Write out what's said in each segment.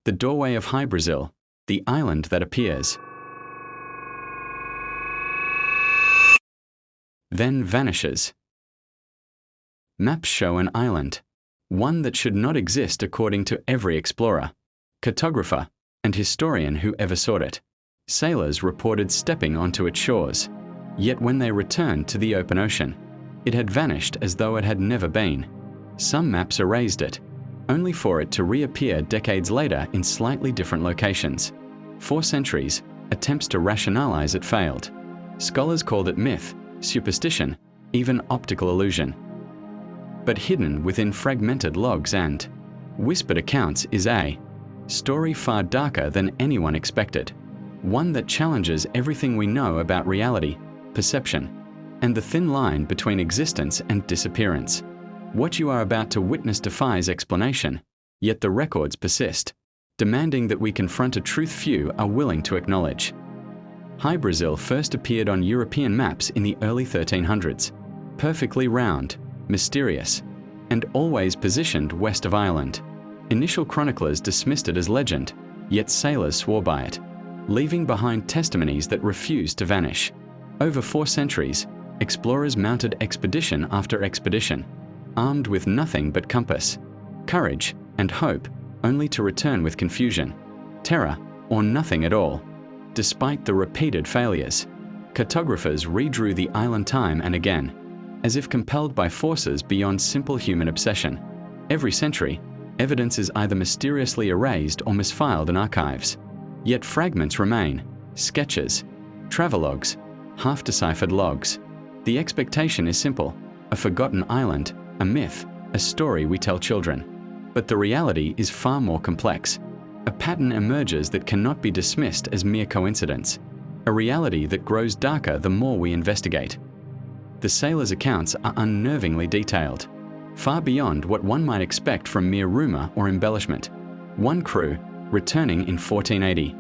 The Doorway of Hy-Brasil, the island that appears. Then vanishes. Maps show an island, one that should not exist according to every explorer, cartographer, and historian who ever sought it. Sailors reported stepping onto its shores, yet when they returned to the open ocean, it had vanished as though it had never been. Some maps erased it, only for it to reappear decades later in slightly different locations. For centuries, attempts to rationalize it failed. Scholars called it myth, superstition, even optical illusion. But hidden within fragmented logs and whispered accounts is a story far darker than anyone expected. One that challenges everything we know about reality, perception, and the thin line between existence and disappearance. What you are about to witness defies explanation, yet the records persist, demanding that we confront a truth few are willing to acknowledge. Hy-Brasil first appeared on European maps in the early 1300s, perfectly round, mysterious, and always positioned west of Ireland. Initial chroniclers dismissed it as legend, yet sailors swore by it, leaving behind testimonies that refused to vanish. Over 4 centuries, explorers mounted expedition after expedition, armed with nothing but compass, courage, and hope, only to return with confusion, terror, or nothing at all. Despite the repeated failures, cartographers redrew the island time and again, as if compelled by forces beyond simple human obsession. Every century, evidence is either mysteriously erased or misfiled in archives. Yet fragments remain, sketches, travelogues, half-deciphered logs. The expectation is simple: a forgotten island, a myth, a story we tell children. But the reality is far more complex. A pattern emerges that cannot be dismissed as mere coincidence, a reality that grows darker the more we investigate. The sailors' accounts are unnervingly detailed, far beyond what one might expect from mere rumor or embellishment. One crew, returning in 1480,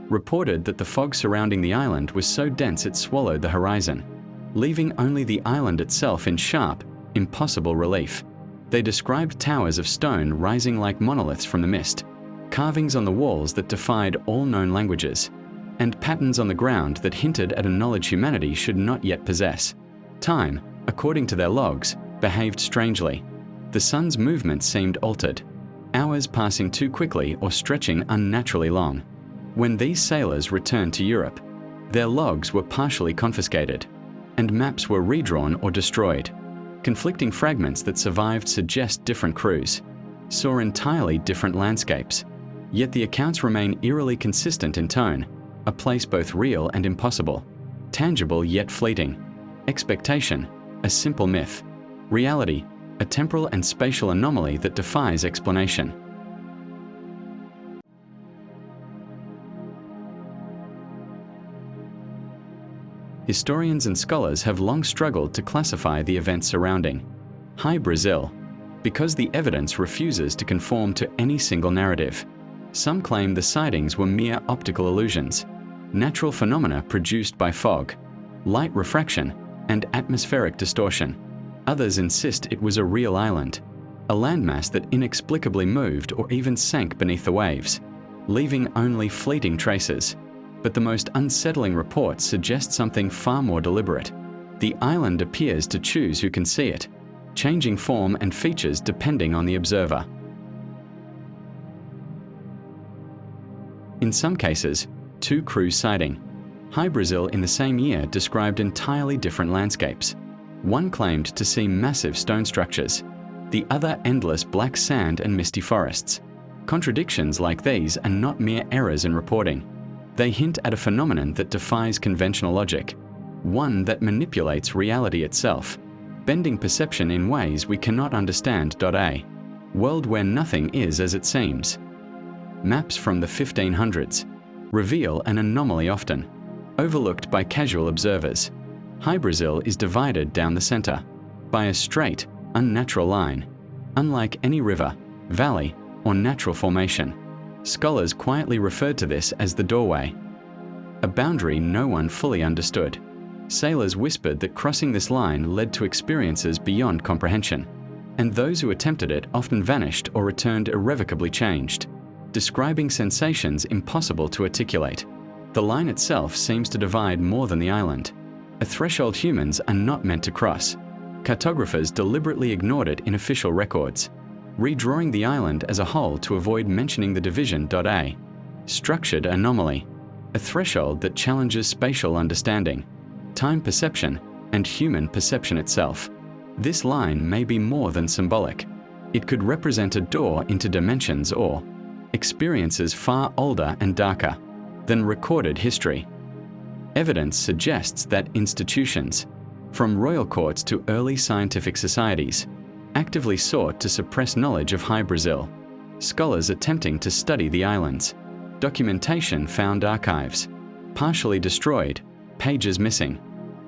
reported that the fog surrounding the island was so dense it swallowed the horizon, leaving only the island itself in sharp, impossible relief. They described towers of stone rising like monoliths from the mist, carvings on the walls that defied all known languages, and patterns on the ground that hinted at a knowledge humanity should not yet possess. Time, according to their logs, behaved strangely. The sun's movement seemed altered, hours passing too quickly or stretching unnaturally long. When these sailors returned to Europe, their logs were partially confiscated, and maps were redrawn or destroyed. Conflicting fragments that survived suggest different crews, saw entirely different landscapes, yet the accounts remain eerily consistent in tone, a place both real and impossible, tangible yet fleeting, expectation, a simple myth, reality, a temporal and spatial anomaly that defies explanation. Historians and scholars have long struggled to classify the events surrounding Hy-Brasil, because the evidence refuses to conform to any single narrative. Some claim the sightings were mere optical illusions, natural phenomena produced by fog, light refraction, and atmospheric distortion. Others insist it was a real island, a landmass that inexplicably moved or even sank beneath the waves, leaving only fleeting traces. But the most unsettling reports suggest something far more deliberate. The island appears to choose who can see it, changing form and features depending on the observer. In some cases, 2 crews sighting. Hy-Brasil in the same year described entirely different landscapes. One claimed to see massive stone structures, the other endless black sand and misty forests. Contradictions like these are not mere errors in reporting. They hint at a phenomenon that defies conventional logic, one that manipulates reality itself, bending perception in ways we cannot understand. A world where nothing is as it seems. Maps from the 1500s reveal an anomaly often overlooked by casual observers. Hy-Brasil is divided down the center by a straight, unnatural line, unlike any river, valley, or natural formation. Scholars quietly referred to this as the doorway, a boundary no one fully understood. Sailors whispered that crossing this line led to experiences beyond comprehension, and those who attempted it often vanished or returned irrevocably changed. describing sensations impossible to articulate. The line itself seems to divide more than the island, a threshold humans are not meant to cross. Cartographers deliberately ignored it in official records, redrawing the island as a whole to avoid mentioning the division. A structured anomaly, a threshold that challenges spatial understanding, time perception, and human perception itself. This line may be more than symbolic. It could represent a door into dimensions or experiences far older and darker than recorded history. Evidence suggests that institutions, from royal courts to early scientific societies, actively sought to suppress knowledge of Hy-Brasil. Scholars attempting to study the islands. Documentation found archives partially destroyed, pages missing,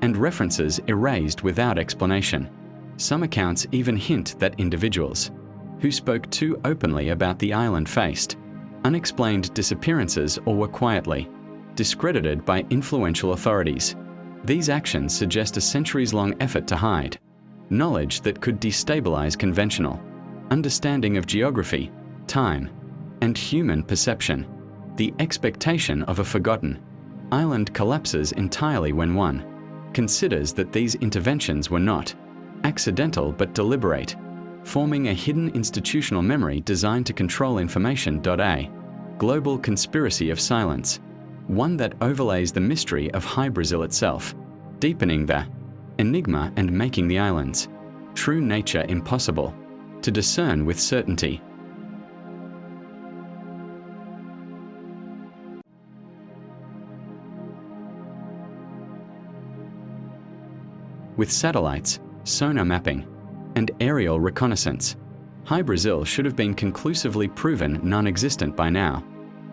and references erased without explanation. Some accounts even hint that individuals who spoke too openly about the island faced unexplained disappearances or were quietly discredited by influential authorities. These actions suggest a centuries-long effort to hide knowledge that could destabilize conventional understanding of geography, time, and human perception. The expectation of a forgotten island collapses entirely when one considers that these interventions were not accidental but deliberate, forming a hidden institutional memory designed to control information. A global conspiracy of silence, one that overlays the mystery of Hy-Brasil itself, deepening the enigma and making the island's true nature impossible to discern with certainty. With satellites, sonar mapping, and aerial reconnaissance, Hy-Brasil should have been conclusively proven non-existent by now.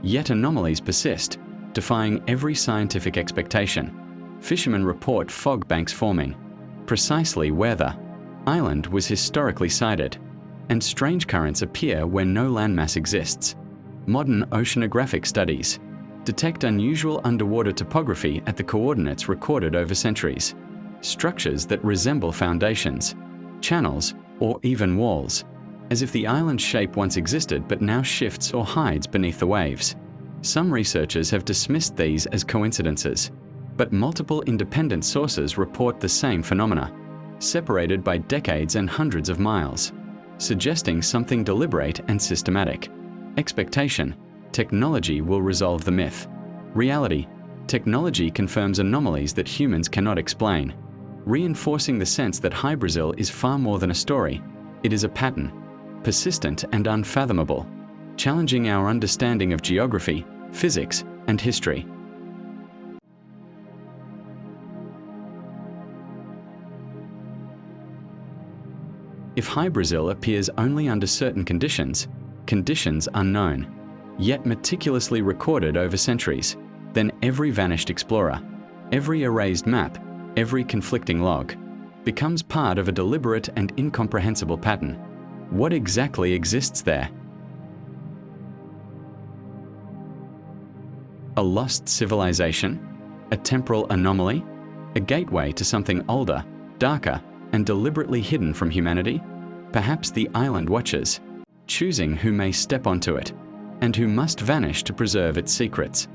Yet anomalies persist, defying every scientific expectation. Fishermen report fog banks forming precisely where the island was historically sighted, and strange currents appear where no landmass exists. Modern oceanographic studies detect unusual underwater topography at the coordinates recorded over centuries. Structures that resemble foundations, channels, or even walls, as if the island's shape once existed but now shifts or hides beneath the waves. Some researchers have dismissed these as coincidences, but multiple independent sources report the same phenomena, separated by decades and hundreds of miles, suggesting something deliberate and systematic. Expectation: technology will resolve the myth. Reality: technology confirms anomalies that humans cannot explain, reinforcing the sense that Hy-Brasil is far more than a story. It is a pattern, persistent and unfathomable, challenging our understanding of geography, physics, and history. If Hy-Brasil appears only under certain conditions, conditions unknown, yet meticulously recorded over centuries, then every vanished explorer, every erased map, every conflicting log, becomes part of a deliberate and incomprehensible pattern. What exactly exists there? A lost civilization? A temporal anomaly? A gateway to something older, darker, and deliberately hidden from humanity? Perhaps the island watchers, choosing who may step onto it, and who must vanish to preserve its secrets.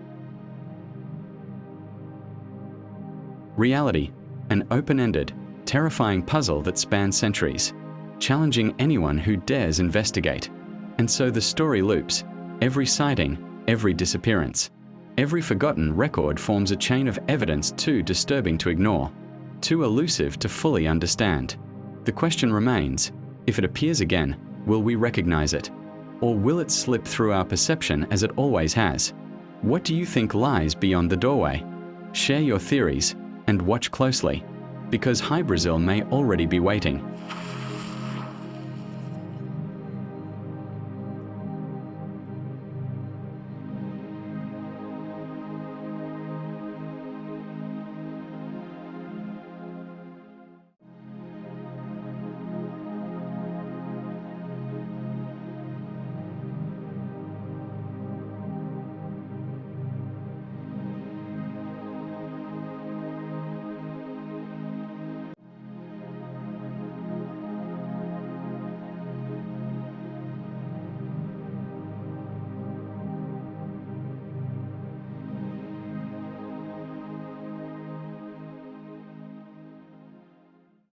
Reality: an open-ended, terrifying puzzle that spans centuries, challenging anyone who dares investigate. And so the story loops. Every sighting, every disappearance, every forgotten record forms a chain of evidence too disturbing to ignore, too elusive to fully understand. The question remains: if it appears again, will we recognize it? Or will it slip through our perception as it always has? What do you think lies beyond the doorway? Share your theories and watch closely, because Hy-Brasil may already be waiting.